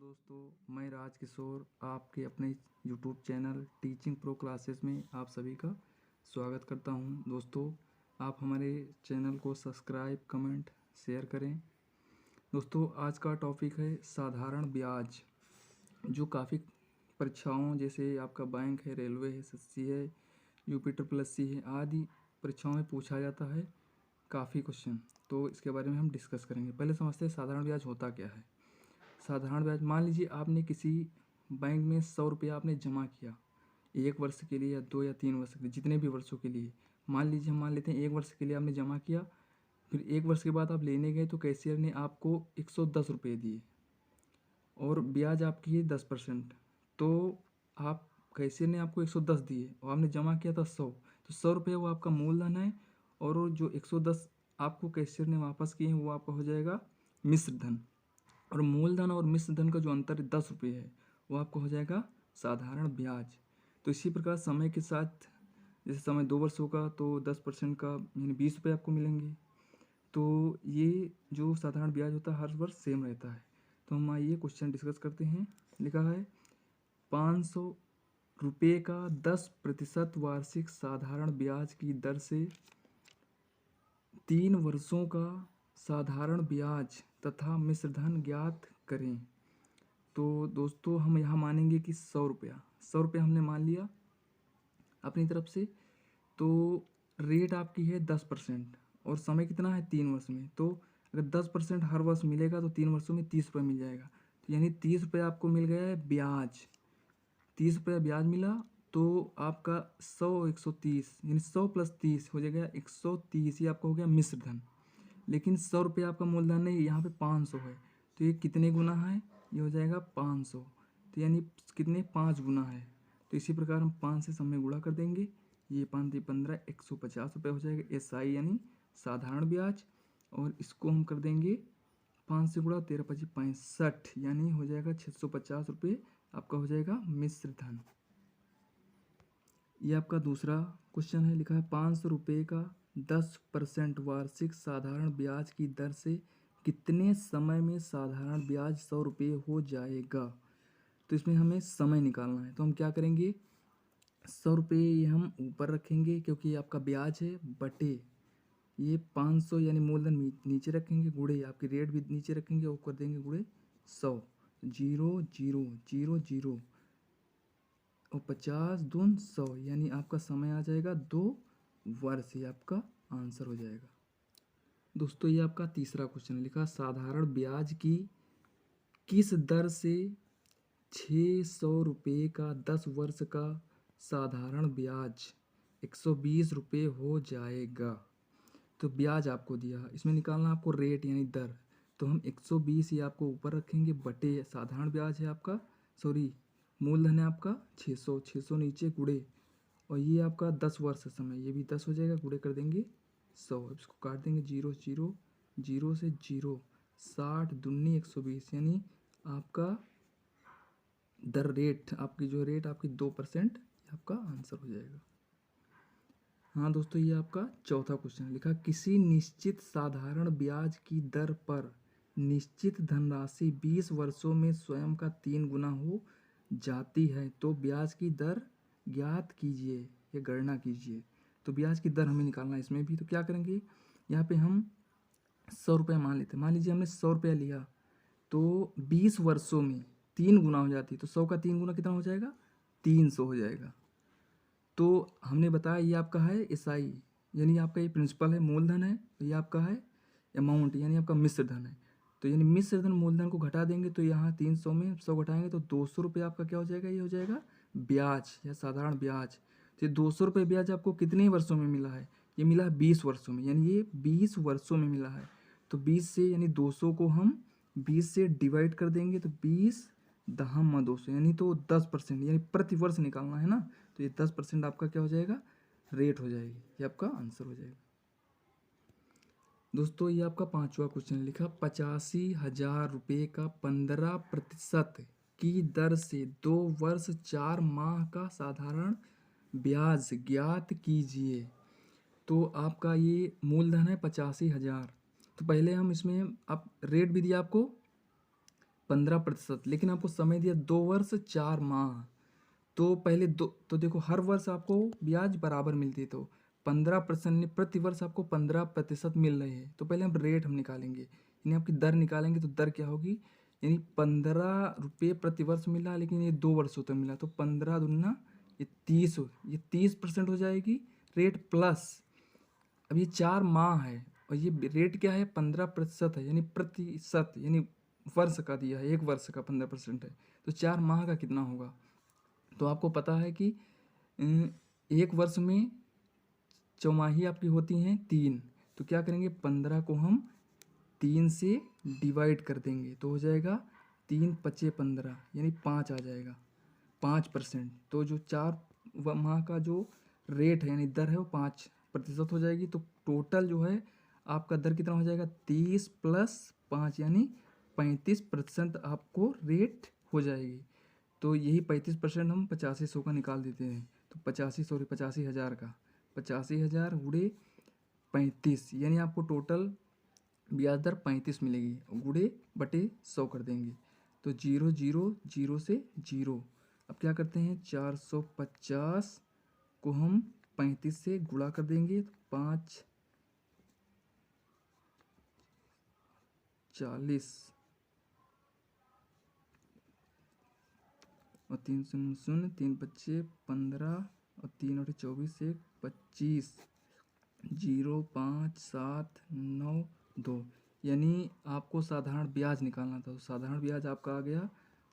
दोस्तों, मैं राज किशोर आपके अपने YouTube channel teaching pro classes में आप सभी का स्वागत करता हूं। दोस्तों, आप हमारे चैनल को सब्सक्राइब, कमेंट, शेयर करें। दोस्तों, आज का टॉपिक है साधारण ब्याज, जो काफ़ी परीक्षाओं जैसे आपका बैंक है, रेलवे है, एसएससी है, यूपी ट्रिपल एससी है आदि परीक्षाओं में पूछा जाता है काफ़ी क्वेश्चन। तो इसके बारे में हम डिस्कस करेंगे। पहले समझते हैं साधारण ब्याज होता क्या है। साधारण ब्याज, मान लीजिए आपने किसी बैंक में 100 रुपया आपने जमा किया 1 वर्ष के लिए या 2 या 3 वर्ष के लिए, जितने भी वर्षों के लिए। मान लीजिए हम मान लेते हैं 1 वर्ष के लिए आपने जमा किया, फिर 1 वर्ष के बाद आप लेने गए तो कैशियर ने आपको 110 रुपये दिए और ब्याज आपकी है 10%। तो आप कैशियर ने आपको 110 दिए और आपने जमा किया था 100, तो 100 रुपये वो आपका मूलधन है और वो जो 110 आपको कैशियर ने वापस किए हैं वो आपका हो जाएगा मिश्र धन। और मूलधन और मिश्र धन का जो अंतर 10 रुपये है वो आपको हो जाएगा साधारण ब्याज। तो इसी प्रकार समय के साथ, जैसे समय 2 वर्ष होगा तो 10% का यानी 20 रुपये आपको मिलेंगे। तो ये जो साधारण ब्याज होता है हर वर्ष सेम रहता है। तो हम आइए क्वेश्चन डिस्कस करते हैं। लिखा है 500 रुपये का 10% वार्षिक साधारण ब्याज की दर से 3 वर्षों का साधारण ब्याज तथा मिश्रधन ज्ञात करें। तो दोस्तों, हम यहाँ मानेंगे कि 100 रुपया हमने मान लिया अपनी तरफ से। तो रेट आपकी है 10% और समय कितना है 3 वर्ष में। तो अगर 10% हर वर्ष मिलेगा तो 3 वर्षों में 30 रुपये मिल जाएगा। तो यानी 30 रुपये आपको मिल गया है ब्याज। 30 रुपया ब्याज मिला तो आपका 130 यानी 100 + 30 हो जाएगा 130। ये आपका हो गया मिश्र धन। लेकिन 100 रुपये आपका मूलधन नहीं, यहाँ पे 500 है। तो ये कितने गुना है? ये हो जाएगा 500। तो यानी कितने? 5 गुना है। तो इसी प्रकार हम 5 से सब में गुणा कर देंगे। ये 5 × 15 150 रुपये हो जाएगा एसआई यानी साधारण ब्याज। और इसको हम कर देंगे 5 से गुणा, 13 × 25 65 यानी हो जाएगा 650 रुपये आपका हो जाएगा मिश्र धन। ये आपका दूसरा क्वेश्चन है। लिखा है 500 रुपये का 10% वार्षिक साधारण ब्याज की दर से कितने समय में साधारण ब्याज 100 रुपये हो जाएगा। तो इसमें हमें समय निकालना है। तो हम क्या करेंगे, 100 रुपये ये हम ऊपर रखेंगे क्योंकि ये आपका ब्याज है, बटे ये 500 यानी मूलधन नीचे रखेंगे, गुड़े आपकी रेट भी नीचे रखेंगे और कर देंगे गुड़े 100। 0 0 0 0 और 50 दून 100 यानी आपका समय आ जाएगा 2 वर्ष। ये आपका आंसर हो जाएगा। दोस्तों, ये आपका तीसरा क्वेश्चन लिखा साधारण ब्याज की किस दर से 600 रुपये का 10 वर्ष का साधारण ब्याज 120 रुपये हो जाएगा। तो ब्याज आपको दिया, इसमें निकालना आपको रेट यानी दर। तो हम 120 ये आपको ऊपर रखेंगे, बटे साधारण ब्याज है आपका, सॉरी मूलधन है आपका 600, 600 नीचे गुड़े और ये आपका 10 वर्ष समय, ये भी 10 हो जाएगा, गुड़े कर देंगे 100। इसको काट देंगे 0 0 0 से 0 60 दूनी 120 यानी आपका दर रेट आपकी जो रेट आपकी 2% आपका आंसर हो जाएगा। हाँ दोस्तों, ये आपका चौथा क्वेश्चन लिखा किसी निश्चित साधारण ब्याज की दर पर निश्चित धनराशि 20 वर्षों में स्वयं का 3 गुना हो जाती है तो ब्याज की दर ज्ञात कीजिए या गणना कीजिए। तो ब्याज की दर हमें निकालना है इसमें भी। तो क्या करेंगे, यहाँ पे हम 100 रुपये मान लेते हैं। मान लीजिए हमने 100 रुपया लिया तो 20 वर्षों में 3 गुना हो जाती है। तो 100 का 3 गुना कितना हो जाएगा? 300 हो जाएगा। तो हमने बताया ये आपका है एसआई यानी आपका ये प्रिंसिपल है, मूलधन है। ये आपका है अमाउंट यानी आपका मिश्र धन है। तो यानी मिश्र धन मूलधन को घटा देंगे तो यहाँ 300 में 100 घटाएंगे तो 200 रुपये आपका क्या हो जाएगा? ये हो जाएगा ब्याज या साधारण ब्याज। तो ये 200 रुपये ब्याज आपको कितने वर्षों में मिला है? ये मिला है 20 वर्षों में, यानी ये 20 वर्षों में मिला है। तो 20 से यानी 200 को हम 20 से डिवाइड कर देंगे तो 20 दहम 200 यानी तो 10% यानी प्रति वर्ष निकालना है ना। तो ये 10% आपका क्या हो जाएगा? रेट हो जाएगी। ये आपका आंसर हो जाएगा। दोस्तों, ये आपका पांचवा क्वेश्चन लिखा 85,000 रुपये का 15% की दर से 2 वर्ष 4 माह का साधारण ब्याज ज्ञात कीजिए। तो आपका ये मूलधन है 85,000। तो पहले हम इसमें आप रेट भी दिया आपको 15%, लेकिन आपको समय दिया 2 वर्ष 4 माह। तो पहले दो तो देखो हर वर्ष आपको ब्याज बराबर मिलती है, तो 15% प्रति वर्ष आपको 15% मिल रही है। तो पहले हम रेट हम निकालेंगे, यानी आपकी दर निकालेंगे। तो दर क्या होगी, यानी 15 रुपये प्रति वर्ष मिला, लेकिन ये 2 वर्षों तक मिला, तो 15 दूना ये 30, ये 30% हो जाएगी रेट प्लस। अब ये 4 माह है और ये रेट क्या है, 15% है, यानी प्रतिशत, यानी वर्ष का दिया है, 1 वर्ष का 15% है। तो 4 माह का कितना होगा, तो आपको पता है कि 1 वर्ष में चौमाही आपकी होती हैं 3। तो क्या करेंगे, 15 को हम 3 से डिवाइड कर देंगे, तो हो जाएगा 3×5 = 15, यानी 5 आ जाएगा, 5%। तो जो 4 माह का जो रेट है यानी दर है वो 5% हो जाएगी। तो टोटल जो है आपका दर कितना हो जाएगा, 30 + 5 यानी 35% आपको रेट हो जाएगी। तो यही 35% हम 8500 का निकाल देते हैं। तो 85,000 का 85,000 गुणे 35, यानी आपको टोटल ब्याज दर 35 मिलेगी, गुणे बटे 100 कर देंगे। तो 0 0 0 से 0। अब क्या करते हैं, 450 को हम 35 से गुणा कर देंगे, तो 5 40 और 3 0 0, 3 5 15 और 3 और 24, 1 25, 0 5 7 9 2, यानी आपको साधारण ब्याज निकालना था। तो साधारण ब्याज आपका आ गया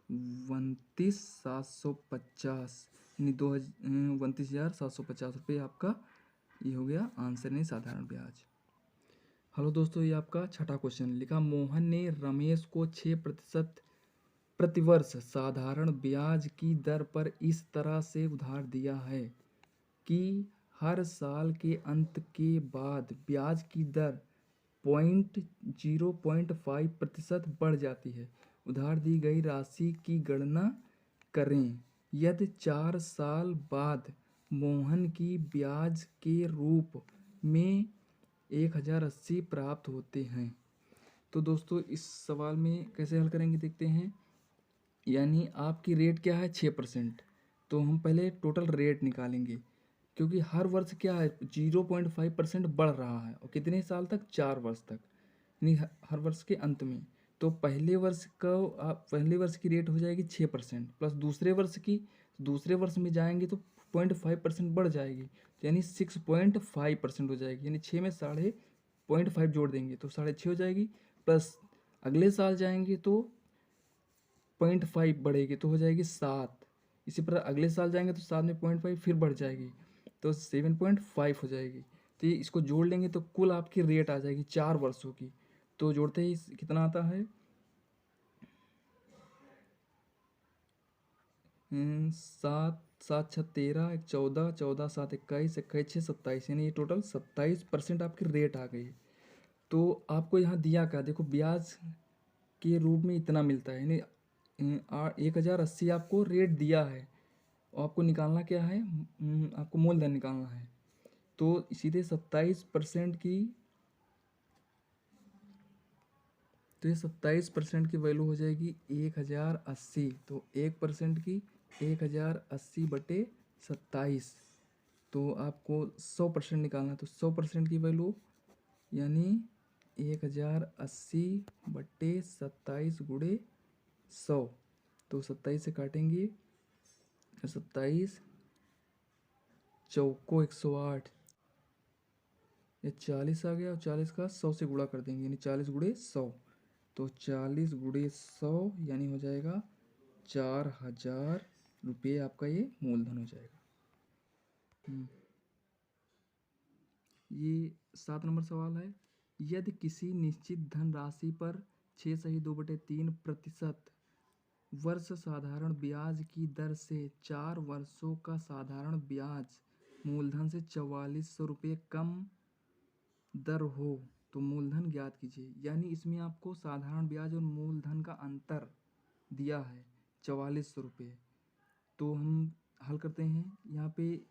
29,750, यानी 29,750 रुपये आपका ये हो गया आंसर, नहीं साधारण ब्याज। हेलो दोस्तों, ये आपका छठा क्वेश्चन लिखा, मोहन ने रमेश को 6% प्रतिवर्ष साधारण ब्याज की दर पर इस तरह से उधार दिया है कि हर साल के अंत के बाद ब्याज की दर 0.5% बढ़ जाती है। उधार दी गई राशि की गणना करें यदि 4 साल बाद मोहन की ब्याज के रूप में 1080 प्राप्त होते हैं। तो दोस्तों इस सवाल में कैसे हल करेंगे देखते हैं। यानी आपकी रेट क्या है 6%, तो हम पहले टोटल रेट निकालेंगे, क्योंकि हर वर्ष क्या है 0.5% बढ़ रहा है, और कितने साल तक, 4 वर्ष तक, यानी हर वर्ष के अंत में। तो पहले वर्ष की रेट हो जाएगी 6% प्लस दूसरे वर्ष में जाएंगे तो 0.5% बढ़ जाएगी, तो यानी 6.5% हो जाएगी, यानी 6 में 0.5 जोड़ देंगे तो 6.5 हो जाएगी, प्लस अगले साल जाएंगे तो 0.5 बढ़ेगी तो हो जाएगी 7। इसी प्रकार अगले साल जाएंगे तो 7 में 0.5 फिर बढ़ जाएगी तो 7.5 हो जाएगी। तो ये इसको जोड़ लेंगे तो कुल आपकी रेट आ जाएगी 4 वर्षों की। तो जोड़ते ही कितना आता है, 7 7 6 13, 1 14, 14 7 21, 21 6 27, यानी ये टोटल 27% आपकी रेट आ गई। तो आपको यहाँ दिया क्या, देखो ब्याज के रूप में इतना मिलता है, यानी 1080 आपको रेट दिया है और आपको निकालना क्या है, आपको मूलधन निकालना है। तो सीधे 27% की, तो ये 27% की वैल्यू हो जाएगी 1080। तो 1% की 1080 बटे 27, तो आपको 100% निकालना है। तो 100% की वैल्यू यानी 1080 बटे 27 गुणे 100, तो 27 से काटेंगे, 27 चौको 108, ये 40 आ गया, और 40 का 100 से गुणा कर देंगे, यानी 40 गुणे 100। तो 40 गुणे 100 यानी हो जाएगा 4000 रुपये आपका ये मूलधन हो जाएगा। ये 7 नंबर सवाल है, यदि किसी निश्चित धनराशि पर 6/2/3% वर्ष साधारण ब्याज की दर से 4 वर्षों का साधारण ब्याज मूलधन से 4400 रुपये कम दर हो तो मूलधन ज्ञात कीजिए। यानी इसमें आपको साधारण ब्याज और मूलधन का अंतर दिया है 4400 रुपये। तो हम हल करते हैं, यहाँ पे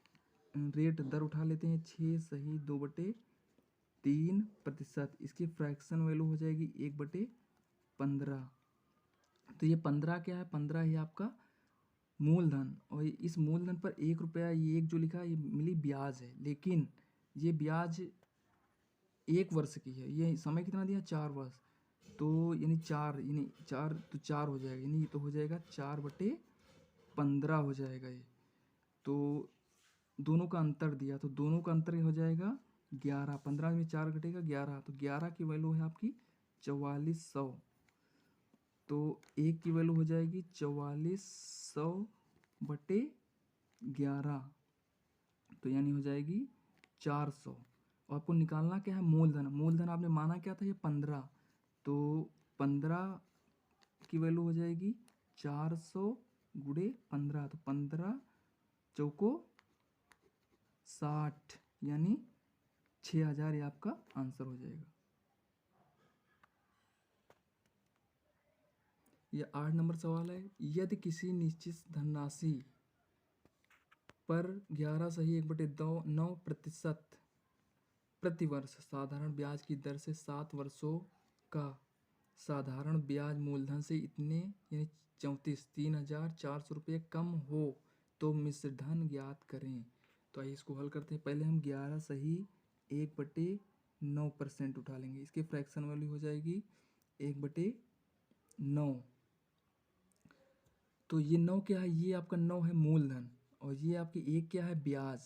रेट दर उठा लेते हैं 6/2/3%, इसकी फ्रैक्शन वैल्यू हो जाएगी 1/15, तो ये 15 क्या है, 15 ये आपका मूलधन, और इस मूलधन पर 1 रुपया, ये एक जो लिखा है ये मिली ब्याज है, लेकिन ये ब्याज 1 वर्ष की है। ये समय कितना दिया, 4 वर्ष, तो यानी 4, यानी 4 तो 4 हो जाएगा, यानी ये तो हो जाएगा 4/15 हो जाएगा ये। तो दोनों का अंतर दिया, तो दोनों का अंतर हो जाएगा 11, 15 में 4 घटेगा 11, तो 11 की वैल्यू है आपकी 4400। तो एक की वैल्यू हो जाएगी 4400/11, तो यानी हो जाएगी 400। और आपको निकालना क्या है, मूलधन। मूलधन आपने माना क्या था, ये 15, तो 15 की वैल्यू हो जाएगी 400 × 15, तो 15 चौको 60, यानी 6000, ये आपका आंसर हो जाएगा। ये 8 नंबर सवाल है। यदि किसी निश्चित धनराशि पर 11 सही 1/9% प्रतिवर्ष साधारण ब्याज की दर से 7 वर्षों का साधारण ब्याज मूलधन से इतने यानी 34,400 रुपये कम हो तो मिश्र धन ज्ञात करें। तो आइए इसको हल करते हैं। पहले हम 11 सही 1/9% उठा लेंगे। इसकी फ्रैक्शन वैल्यू हो जाएगी 1/9। तो ये 9 क्या है, ये आपका 9 है मूलधन, और ये आपकी 1 क्या है, ब्याज।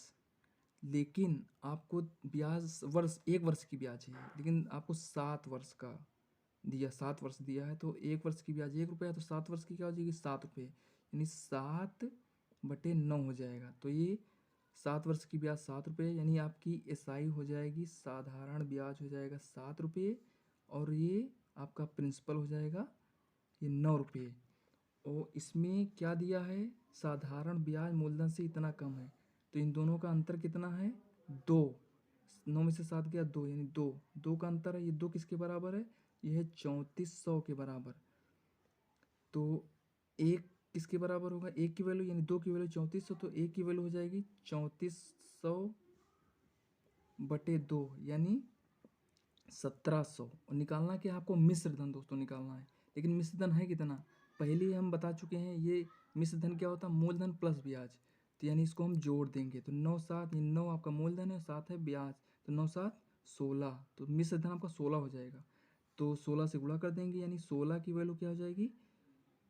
लेकिन आपको ब्याज वर्ष 1 वर्ष की ब्याज है, लेकिन आपको 7 वर्ष का दिया, 7 वर्ष दिया है, तो 1 वर्ष की ब्याज 1 रुपया, तो 7 वर्ष की क्या हो जाएगी, 7 रुपये, यानी 7/9 हो जाएगा। तो ये 7 वर्ष की ब्याज 7 रुपये, यानी आपकी एसआई हो जाएगी, साधारण ब्याज हो जाएगा 7 रुपये, और ये आपका प्रिंसिपल हो जाएगा ये 9 रुपये। और इसमें क्या दिया है, साधारण ब्याज मूलधन से इतना कम है, तो इन दोनों का अंतर कितना है, 2। 9 में से 7 गया 2, यानी 2, 2 का अंतर है। ये 2 किसके बराबर है, ये है 3400 के बराबर। तो 1 किसके बराबर होगा, 1 की वैल्यू, यानी 2 की वैल्यू 3400, तो 1 की वैल्यू हो जाएगी 3400/2, यानी 1700। और निकालना क्या है आपको, मिश्र धन दोस्तों निकालना है। लेकिन मिश्र धन है कितना, पहले ही हम बता चुके हैं। ये मिश्र धन क्या होता है, मूलधन प्लस ब्याज, तो यानी इसको हम जोड़ देंगे, तो 9 7, 9 आपका मूलधन है, 7 है ब्याज, तो 9 7 16, तो मिश्र धन आपका 16 हो जाएगा। तो 16 से गुणा कर देंगे, यानी 16 की वैल्यू क्या हो जाएगी,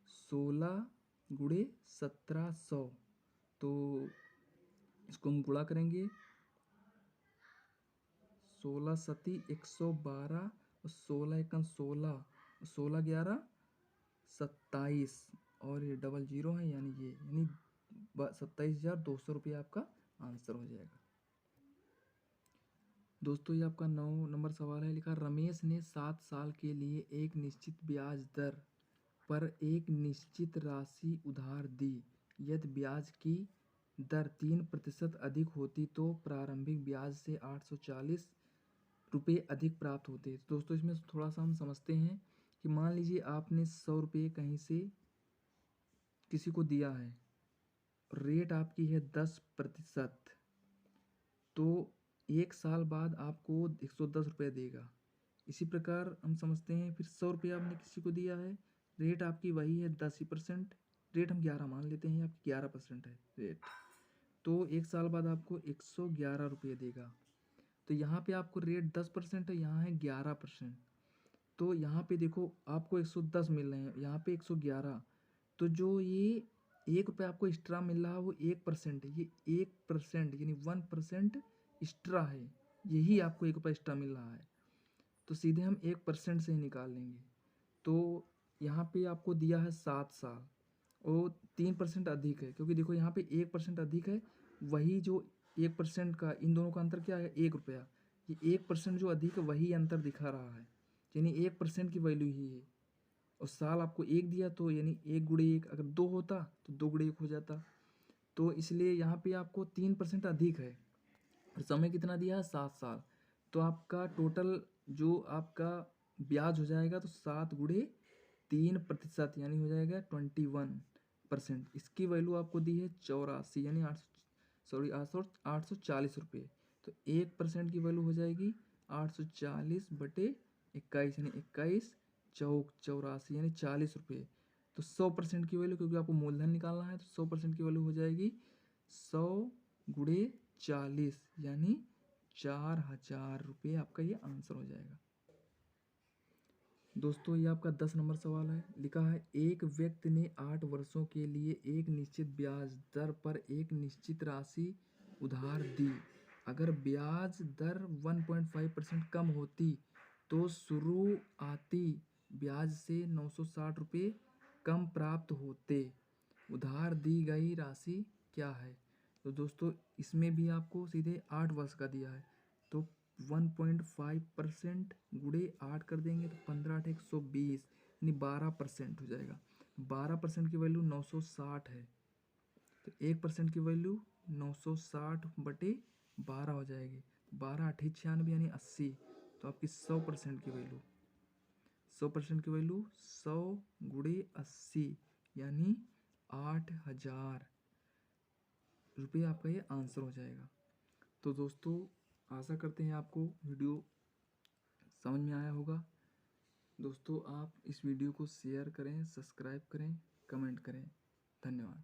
16 × 1700। तो इसको हम गुणा करेंगे, 16 सती 112, और 16 एकम 16, 16 11 27, और ये डबल जीरो है, यानी ये, यानी 27,200 रुपये आपका आंसर हो जाएगा। दोस्तों ये आपका 9 नंबर सवाल है। लिखा, रमेश ने 7 साल के लिए एक निश्चित ब्याज दर पर एक निश्चित राशि उधार दी। यदि ब्याज की दर 3% अधिक होती तो प्रारंभिक ब्याज से 840 रुपये अधिक प्राप्त होते। तो दोस्तों इसमें थोड़ा सा हम समझते हैं कि मान लीजिए आपने 100 रुपये कहीं से किसी को दिया है, रेट आपकी है 10%, तो 1 साल बाद आपको 110 रुपये देगा। इसी प्रकार हम समझते हैं, फिर 100 रुपये आपने किसी को दिया है, रेट आपकी वही है 10%, रेट हम 11 मान लेते हैं, आपकी 11% है रेट, तो 1 साल बाद आपको 111 रुपये देगा। तो यहाँ पे आपको रेट 10% है, यहाँ है 11%, तो यहाँ पे देखो आपको 110 मिल रहे हैं, यहाँ पे 111, तो जो ये 1 रुपये आपको एक्स्ट्रा मिल रहा है वो 1% है, ये 1% यानी 1% एक्स्ट्रा है, यही आपको 1 रुपये एक्स्ट्रा मिल रहा है। तो सीधे हम 1% से ही निकाल लेंगे। तो यहाँ पे आपको दिया है 7 साल, और 3% अधिक है, क्योंकि देखो यहाँ पे 1% अधिक है, वही जो 1% का, इन दोनों का अंतर क्या है, 1 रुपया, ये 1% जो अधिक है वही अंतर दिखा रहा है, यानी 1% की वैल्यू ही है। और साल आपको 1 दिया, तो यानी 1 × 1, अगर 2 होता तो 2 × 1 हो जाता, तो इसलिए यहाँ पे आपको 3% अधिक है, और समय कितना दिया है, 7 साल। तो आपका टोटल जो आपका ब्याज हो जाएगा, तो 7 × 3%, यानी हो जाएगा 21%। इसकी वैल्यू आपको दी है 84, यानी 840 रुपये। तो 1% की वैल्यू हो जाएगी 840/21, यानी 21 चौक 84, यानी 40 रुपये। तो 100% की वैल्यू, क्योंकि आपको मूलधन निकालना है, तो 100% की वैल्यू हो जाएगी 100 गुणे 40 यानी 4000 रुपये आपका ये आंसर हो जाएगा। दोस्तों ये आपका 10 नंबर सवाल है। लिखा है एक व्यक्ति ने 8 वर्षों के लिए एक निश्चित ब्याज दर पर एक निश्चित राशि उधार दी। अगर ब्याज दर 1.5% कम होती तो शुरुआती ब्याज से 960 रुपये कम प्राप्त होते। उधार दी गई राशि क्या है? तो दोस्तों इसमें भी आपको सीधे 8 वर्ष का दिया है, तो 1.5% गुणे 8 कर देंगे तो 15×8 = 120 यानी 12% हो जाएगा। 12% की वैल्यू 960 है, तो 1% की वैल्यू 960/12 हो जाएगी। 12×8 = 96 यानी 80, तो आपकी 100% की वैल्यू 100% की वैल्यू 100 गुणे 80 यानी 8000 रुपये आपका ये आंसर हो जाएगा। तो दोस्तों आशा करते हैं आपको वीडियो समझ में आया होगा। दोस्तों आप इस वीडियो को शेयर करें, सब्सक्राइब करें, कमेंट करें। धन्यवाद।